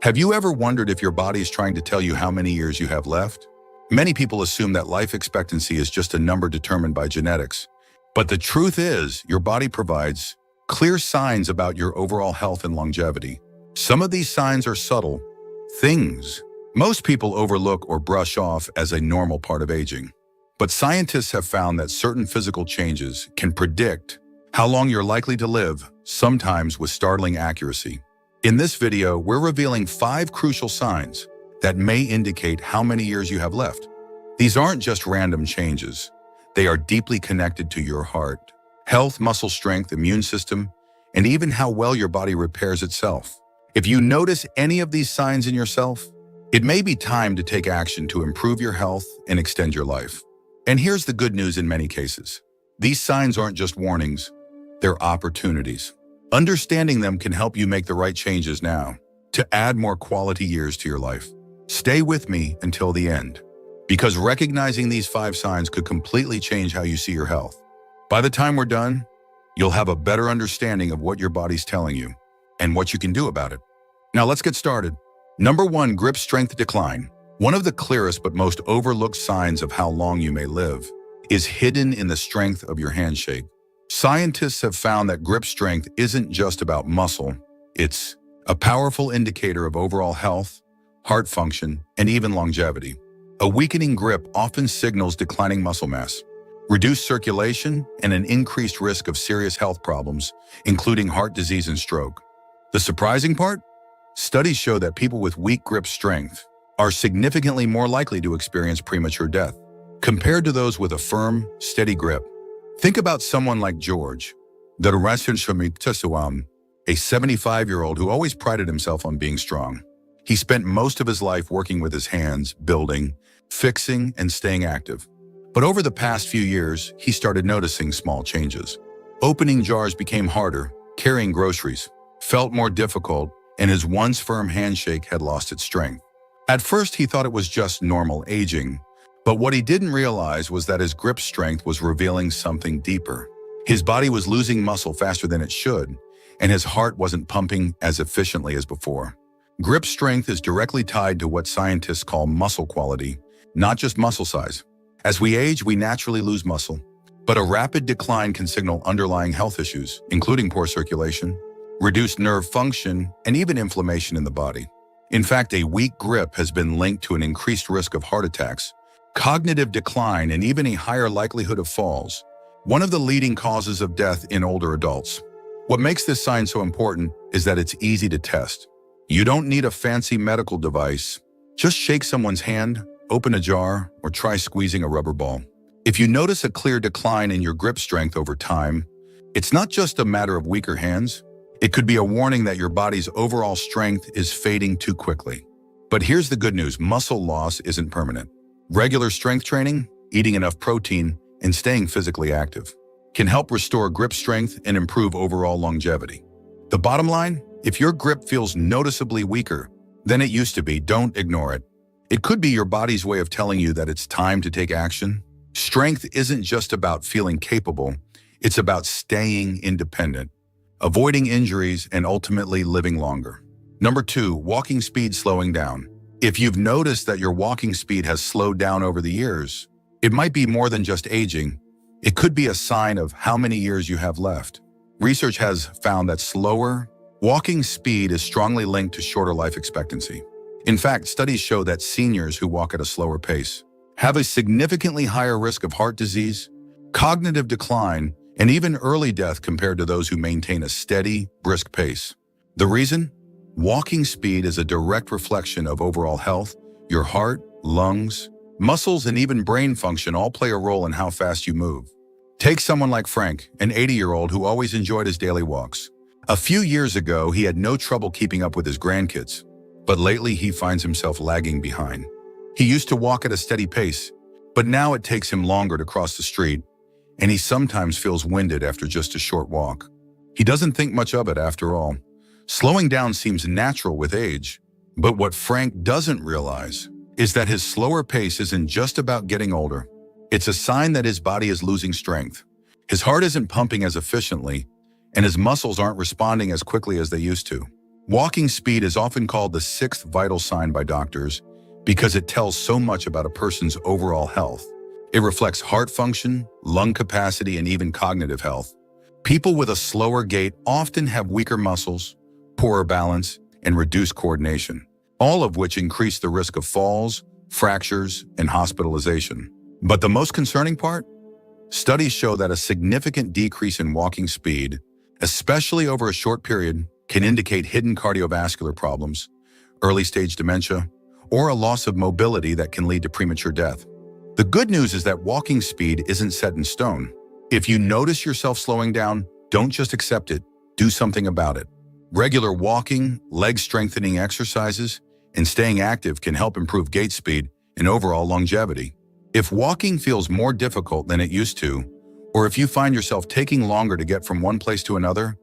Have you ever wondered if your body is trying to tell you how many years you have left? Many people assume that life expectancy is just a number determined by genetics. But the truth is, your body provides clear signs about your overall health and longevity. Some of these signs are subtle things most people overlook or brush off as a normal part of aging. But scientists have found that certain physical changes can predict how long you're likely to live, sometimes with startling accuracy. In this video, we're revealing 5 crucial signs that may indicate how many years you have left. These aren't just random changes. They are deeply connected to your heart, health, muscle strength, immune system, and even how well your body repairs itself. If you notice any of these signs in yourself, it may be time to take action to improve your health and extend your life. And here's the good news in many cases. These signs aren't just warnings, they're opportunities. Understanding them can help you make the right changes now to add more quality years to your life. Stay with me until the end, because recognizing these 5 signs could completely change how you see your health. By the time we're done, you'll have a better understanding of what your body's telling you and what you can do about it. Now let's get started. Number 1, grip strength decline. One of the clearest but most overlooked signs of how long you may live is hidden in the strength of your handshake. Scientists have found that grip strength isn't just about muscle. It's a powerful indicator of overall health, heart function, and even longevity. A weakening grip often signals declining muscle mass, reduced circulation, and an increased risk of serious health problems, including heart disease and stroke. The surprising part? Studies show that people with weak grip strength are significantly more likely to experience premature death compared to those with a firm, steady grip. Think about someone like George, a 75-year-old who always prided himself on being strong. He spent most of his life working with his hands, building, fixing, and staying active. But over the past few years, he started noticing small changes. Opening jars became harder, carrying groceries felt more difficult, and his once firm handshake had lost its strength. At first, he thought it was just normal aging, but what he didn't realize was that his grip strength was revealing something deeper. His body was losing muscle faster than it should, and his heart wasn't pumping as efficiently as before. Grip strength is directly tied to what scientists call muscle quality, not just muscle size. As we age, we naturally lose muscle, but a rapid decline can signal underlying health issues, including poor circulation, reduced nerve function, and even inflammation in the body. In fact, a weak grip has been linked to an increased risk of heart attacks, cognitive decline, and even a higher likelihood of falls, one of the leading causes of death in older adults. What makes this sign so important is that it's easy to test. You don't need a fancy medical device. Just shake someone's hand, open a jar, or try squeezing a rubber ball. If you notice a clear decline in your grip strength over time, it's not just a matter of weaker hands. It could be a warning that your body's overall strength is fading too quickly. But here's the good news: muscle loss isn't permanent. Regular strength training, eating enough protein, and staying physically active can help restore grip strength and improve overall longevity. The bottom line? If your grip feels noticeably weaker than it used to be, don't ignore it. It could be your body's way of telling you that it's time to take action. Strength isn't just about feeling capable, it's about staying independent, avoiding injuries, and ultimately living longer. Number 2, walking speed slowing down. If you've noticed that your walking speed has slowed down over the years, it might be more than just aging. It could be a sign of how many years you have left. Research has found that slower walking speed is strongly linked to shorter life expectancy. In fact, studies show that seniors who walk at a slower pace have a significantly higher risk of heart disease, cognitive decline, and even early death compared to those who maintain a steady, brisk pace. The reason? Walking speed is a direct reflection of overall health. Your heart, lungs, muscles, and even brain function all play a role in how fast you move. Take someone like Frank, an 80-year-old who always enjoyed his daily walks. A few years ago, he had no trouble keeping up with his grandkids, but lately he finds himself lagging behind. He used to walk at a steady pace, but now it takes him longer to cross the street, and he sometimes feels winded after just a short walk. He doesn't think much of it after all. Slowing down seems natural with age, but what Frank doesn't realize is that his slower pace isn't just about getting older. It's a sign that his body is losing strength. His heart isn't pumping as efficiently, and his muscles aren't responding as quickly as they used to. Walking speed is often called the sixth vital sign by doctors because it tells so much about a person's overall health. It reflects heart function, lung capacity, and even cognitive health. People with a slower gait often have weaker muscles, poorer balance, and reduced coordination, all of which increase the risk of falls, fractures, and hospitalization. But the most concerning part? Studies show that a significant decrease in walking speed, especially over a short period, can indicate hidden cardiovascular problems, early-stage dementia, or a loss of mobility that can lead to premature death. The good news is that walking speed isn't set in stone. If you notice yourself slowing down, don't just accept it, do something about it. Regular walking, leg-strengthening exercises, and staying active can help improve gait speed and overall longevity. If walking feels more difficult than it used to, or if you find yourself taking longer to get from one place to another,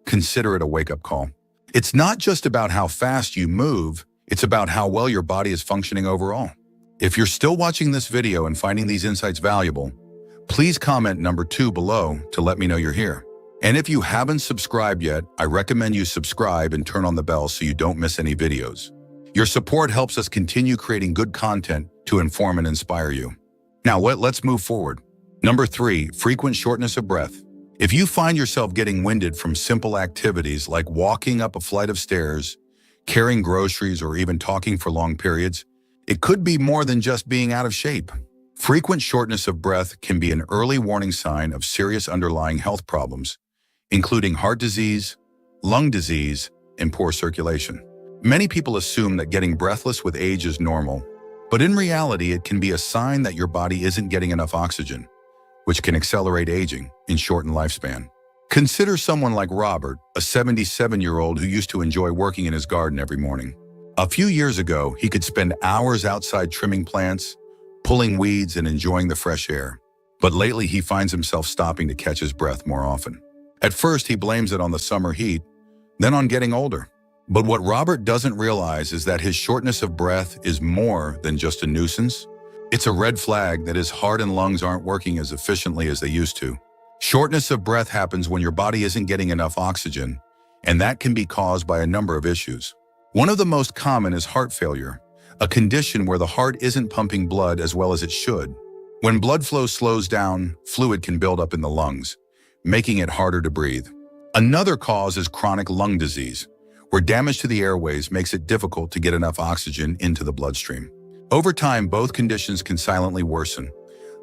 consider it a wake-up call. It's not just about how fast you move, it's about how well your body is functioning overall. If you're still watching this video and finding these insights valuable, please comment number 2 below to let me know you're here. And if you haven't subscribed yet, I recommend you subscribe and turn on the bell so you don't miss any videos. Your support helps us continue creating good content to inform and inspire you. Now, let's move forward. Number 3, frequent shortness of breath. If you find yourself getting winded from simple activities like walking up a flight of stairs, carrying groceries, or even talking for long periods, it could be more than just being out of shape. Frequent shortness of breath can be an early warning sign of serious underlying health problems, including heart disease, lung disease, and poor circulation. Many people assume that getting breathless with age is normal, but in reality, it can be a sign that your body isn't getting enough oxygen, which can accelerate aging and shorten lifespan. Consider someone like Robert, a 77-year-old who used to enjoy working in his garden every morning. A few years ago, he could spend hours outside trimming plants, pulling weeds, and enjoying the fresh air. But lately, he finds himself stopping to catch his breath more often. At first, he blames it on the summer heat, then on getting older. But what Robert doesn't realize is that his shortness of breath is more than just a nuisance. It's a red flag that his heart and lungs aren't working as efficiently as they used to. Shortness of breath happens when your body isn't getting enough oxygen, and that can be caused by a number of issues. One of the most common is heart failure, a condition where the heart isn't pumping blood as well as it should. When blood flow slows down, fluid can build up in the lungs, making it harder to breathe. Another cause is chronic lung disease, where damage to the airways makes it difficult to get enough oxygen into the bloodstream. Over time, both conditions can silently worsen,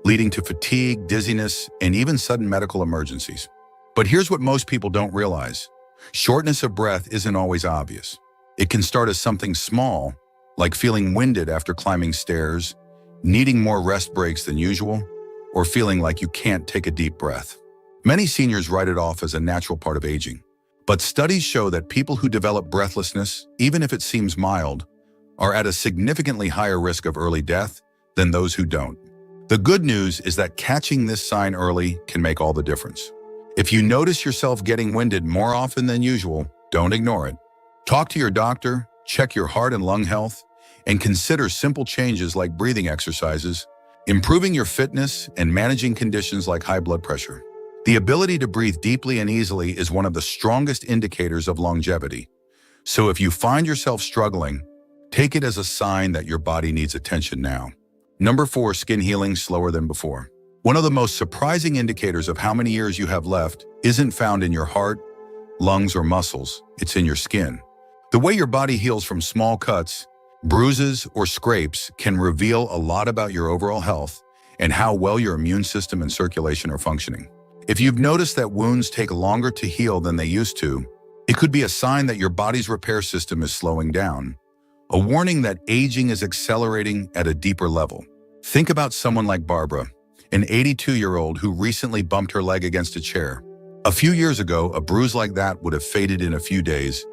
leading to fatigue, dizziness, and even sudden medical emergencies. But here's what most people don't realize. Shortness of breath isn't always obvious. It can start as something small, like feeling winded after climbing stairs, needing more rest breaks than usual, or feeling like you can't take a deep breath. Many seniors write it off as a natural part of aging. But studies show that people who develop breathlessness, even if it seems mild, are at a significantly higher risk of early death than those who don't. The good news is that catching this sign early can make all the difference. If you notice yourself getting winded more often than usual, don't ignore it. Talk to your doctor, check your heart and lung health, and consider simple changes like breathing exercises, improving your fitness, and managing conditions like high blood pressure. The ability to breathe deeply and easily is one of the strongest indicators of longevity. So if you find yourself struggling, take it as a sign that your body needs attention now. Number 4, skin healing slower than before. One of the most surprising indicators of how many years you have left isn't found in your heart, lungs, or muscles. It's in your skin. The way your body heals from small cuts, bruises, or scrapes can reveal a lot about your overall health and how well your immune system and circulation are functioning. If you've noticed that wounds take longer to heal than they used to, it could be a sign that your body's repair system is slowing down, a warning that aging is accelerating at a deeper level. Think about someone like Barbara, an 82-year-old who recently bumped her leg against a chair. A few years ago, a bruise like that would have faded in a few days,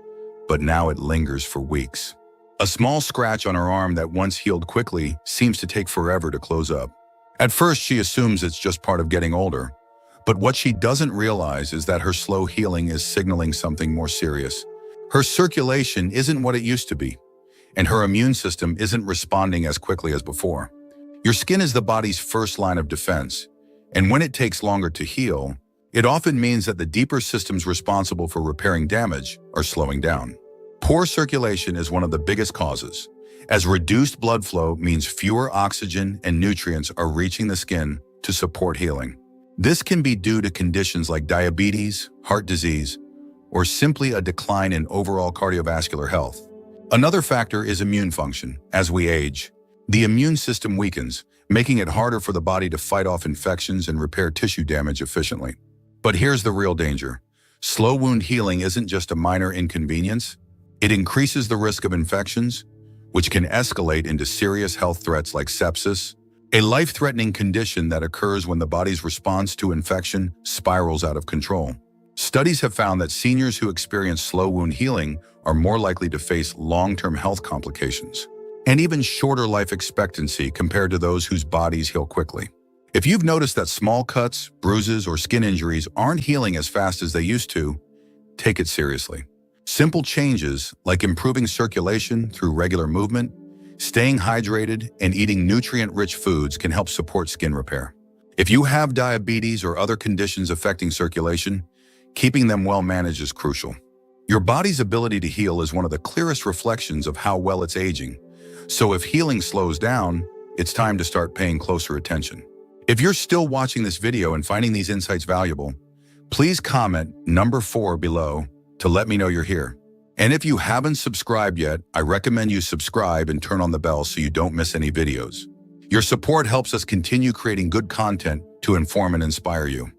but now it lingers for weeks. A small scratch on her arm that once healed quickly seems to take forever to close up. At first, she assumes it's just part of getting older, but what she doesn't realize is that her slow healing is signaling something more serious. Her circulation isn't what it used to be, and her immune system isn't responding as quickly as before. Your skin is the body's first line of defense, and when it takes longer to heal, it often means that the deeper systems responsible for repairing damage are slowing down. Poor circulation is one of the biggest causes, as reduced blood flow means fewer oxygen and nutrients are reaching the skin to support healing. This can be due to conditions like diabetes, heart disease, or simply a decline in overall cardiovascular health. Another factor is immune function. As we age, the immune system weakens, making it harder for the body to fight off infections and repair tissue damage efficiently. But here's the real danger. Slow wound healing isn't just a minor inconvenience. It increases the risk of infections, which can escalate into serious health threats like sepsis, a life-threatening condition that occurs when the body's response to infection spirals out of control. Studies have found that seniors who experience slow wound healing are more likely to face long-term health complications and even shorter life expectancy compared to those whose bodies heal quickly. If you've noticed that small cuts, bruises, or skin injuries aren't healing as fast as they used to, take it seriously. Simple changes like improving circulation through regular movement, staying hydrated, and eating nutrient-rich foods can help support skin repair. If you have diabetes or other conditions affecting circulation, keeping them well managed is crucial. Your body's ability to heal is one of the clearest reflections of how well it's aging. So if healing slows down, it's time to start paying closer attention. If you're still watching this video and finding these insights valuable, please comment number 4 below to let me know you're here. And if you haven't subscribed yet, I recommend you subscribe and turn on the bell so you don't miss any videos. Your support helps us continue creating good content to inform and inspire you.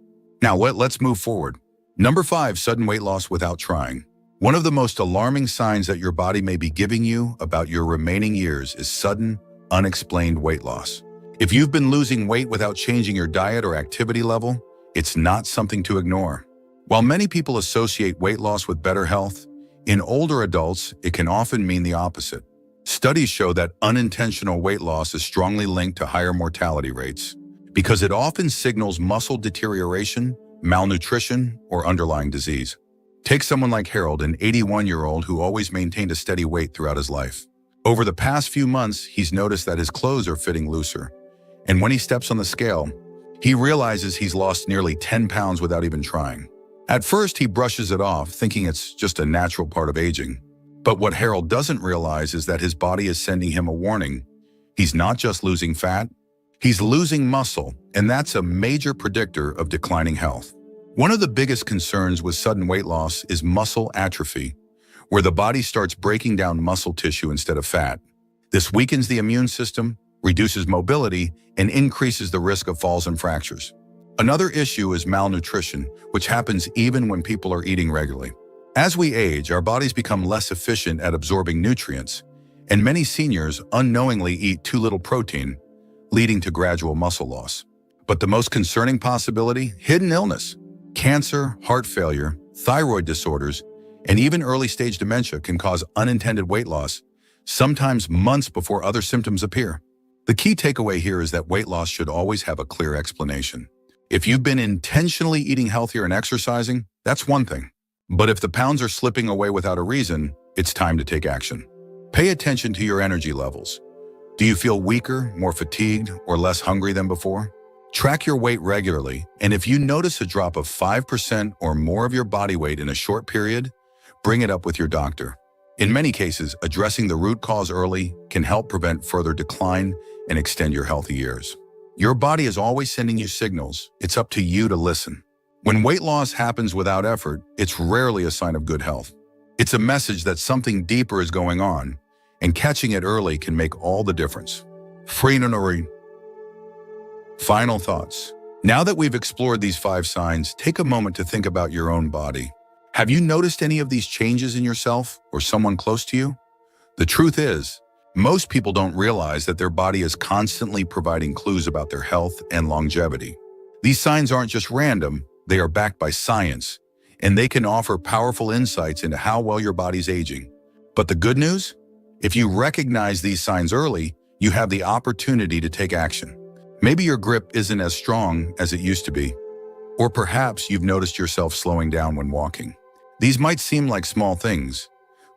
Now let's move forward. Number 5, sudden weight loss without trying. One of the most alarming signs that your body may be giving you about your remaining years is sudden, unexplained weight loss. If you've been losing weight without changing your diet or activity level, it's not something to ignore. While many people associate weight loss with better health, in older adults, it can often mean the opposite. Studies show that unintentional weight loss is strongly linked to higher mortality rates because it often signals muscle deterioration, malnutrition, or underlying disease. Take someone like Harold, an 81-year-old who always maintained a steady weight throughout his life. Over the past few months, he's noticed that his clothes are fitting looser. And when he steps on the scale, he realizes he's lost nearly 10 pounds without even trying. At first, he brushes it off, thinking it's just a natural part of aging. But what Harold doesn't realize is that his body is sending him a warning. He's not just losing fat, he's losing muscle, and that's a major predictor of declining health. One of the biggest concerns with sudden weight loss is muscle atrophy, where the body starts breaking down muscle tissue instead of fat. This weakens the immune system, reduces mobility, and increases the risk of falls and fractures. Another issue is malnutrition, which happens even when people are eating regularly. As we age, our bodies become less efficient at absorbing nutrients, and many seniors unknowingly eat too little protein, leading to gradual muscle loss. But the most concerning possibility, hidden illness. Cancer, heart failure, thyroid disorders, and even early-stage dementia can cause unintended weight loss, sometimes months before other symptoms appear. The key takeaway here is that weight loss should always have a clear explanation. If you've been intentionally eating healthier and exercising, that's one thing. But if the pounds are slipping away without a reason, it's time to take action. Pay attention to your energy levels. Do you feel weaker, more fatigued, or less hungry than before? Track your weight regularly, and if you notice a drop of 5% or more of your body weight in a short period, bring it up with your doctor. In many cases, addressing the root cause early can help prevent further decline and extend your healthy years. Your body is always sending you signals. It's up to you to listen. When weight loss happens without effort, it's rarely a sign of good health. It's a message that something deeper is going on, and catching it early can make all the difference. Final thoughts. Now that we've explored these 5 signs, take a moment to think about your own body. Have you noticed any of these changes in yourself or someone close to you? The truth is, most people don't realize that their body is constantly providing clues about their health and longevity. These signs aren't just random, they are backed by science, and they can offer powerful insights into how well your body's aging. But the good news? If you recognize these signs early, you have the opportunity to take action. Maybe your grip isn't as strong as it used to be, or perhaps you've noticed yourself slowing down when walking. These might seem like small things,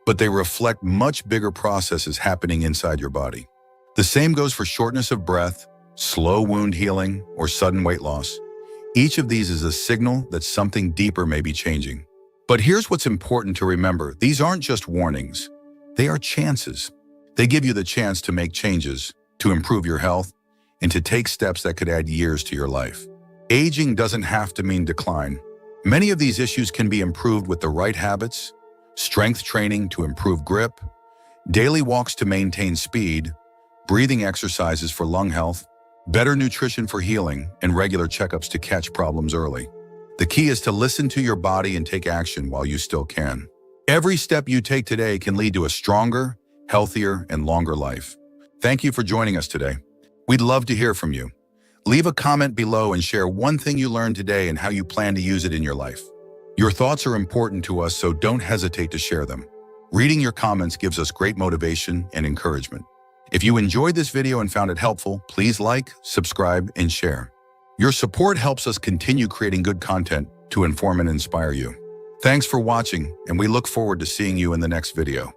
but they reflect much bigger processes happening inside your body. The same goes for shortness of breath, slow wound healing, or sudden weight loss. Each of these is a signal that something deeper may be changing. But here's what's important to remember. These aren't just warnings. They are chances. They give you the chance to make changes, to improve your health, and to take steps that could add years to your life. Aging doesn't have to mean decline. Many of these issues can be improved with the right habits, strength training to improve grip, daily walks to maintain speed, breathing exercises for lung health, better nutrition for healing, and regular checkups to catch problems early. The key is to listen to your body and take action while you still can. Every step you take today can lead to a stronger, healthier, and longer life. Thank you for joining us today. We'd love to hear from you. Leave a comment below and share one thing you learned today and how you plan to use it in your life. Your thoughts are important to us, so don't hesitate to share them. Reading your comments gives us great motivation and encouragement. If you enjoyed this video and found it helpful, please like, subscribe, and share. Your support helps us continue creating good content to inform and inspire you. Thanks for watching, and we look forward to seeing you in the next video.